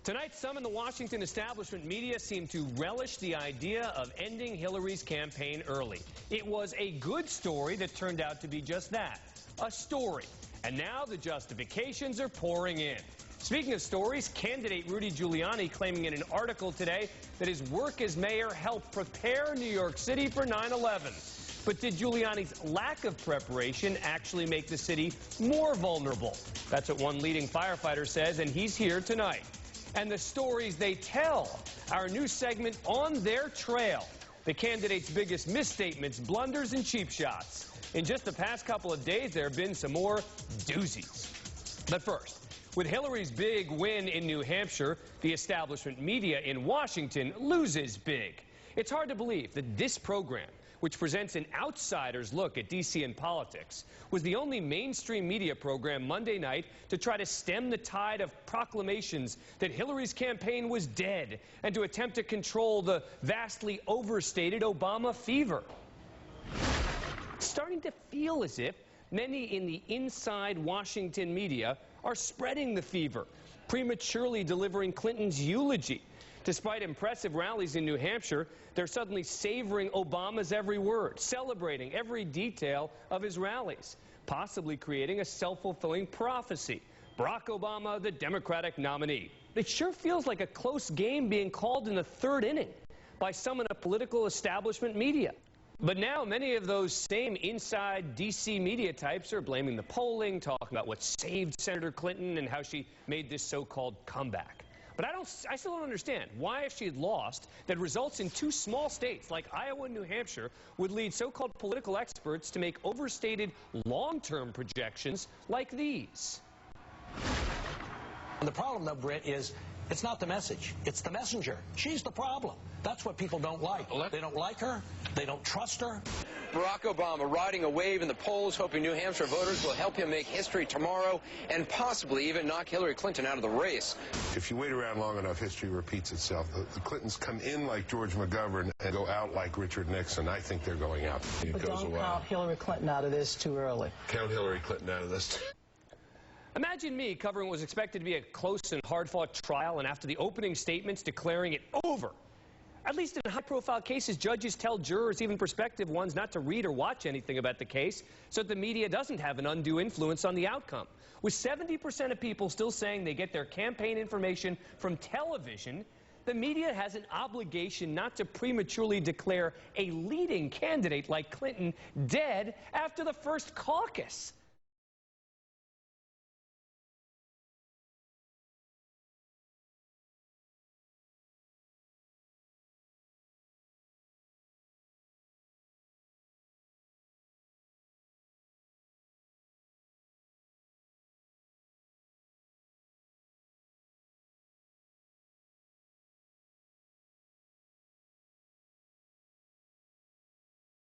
Tonight, some in the Washington establishment media seem to relish the idea of ending Hillary's campaign early. It was a good story that turned out to be just that, a story. And now the justifications are pouring in. Speaking of stories, candidate Rudy Giuliani claiming in an article today that his work as mayor helped prepare New York City for 9/11. But did Giuliani's lack of preparation actually make the city more vulnerable? That's what one leading firefighter says, and he's here tonight. And the stories they tell, our new segment, On Their Trail. The candidates' biggest misstatements, blunders, and cheap shots. In just the past couple of days, there have been some more doozies. But first, with Hillary's big win in New Hampshire, the establishment media in Washington loses big. It's hard to believe that this program, which presents an outsider's look at D.C. and politics, was the only mainstream media program Monday night to try to stem the tide of proclamations that Hillary's campaign was dead and to attempt to control the vastly overstated Obama fever. It's starting to feel as if many in the inside Washington media are spreading the fever, prematurely delivering Clinton's eulogy. Despite impressive rallies in New Hampshire, they're suddenly savoring Obama's every word, celebrating every detail of his rallies, possibly creating a self-fulfilling prophecy. Barack Obama, the Democratic nominee. It sure feels like a close game being called in the third inning by some in a political establishment media. But now many of those same inside D.C. media types are blaming the polling, talking about what saved Senator Clinton and how she made this so-called comeback. But I still don't understand why, if she had lost, that results in two small states like Iowa and New Hampshire would lead so-called political experts to make overstated long-term projections like these. And the problem, though, Britt, is it's not the message. It's the messenger. She's the problem. That's what people don't like. They don't like her. They don't trust her. Barack Obama riding a wave in the polls, hoping New Hampshire voters will help him make history tomorrow and possibly even knock Hillary Clinton out of the race. If you wait around long enough, history repeats itself. The Clintons come in like George McGovern and go out like Richard Nixon. I think they're going out. But don't count Hillary Clinton out of this too early. Count Hillary Clinton out of this. Imagine me covering what was expected to be a close and hard-fought trial, and after the opening statements declaring it over. At least in high-profile cases, judges tell jurors, even prospective ones, not to read or watch anything about the case so that the media doesn't have an undue influence on the outcome. With 70% of people still saying they get their campaign information from television, the media has an obligation not to prematurely declare a leading candidate like Clinton dead after the first caucus.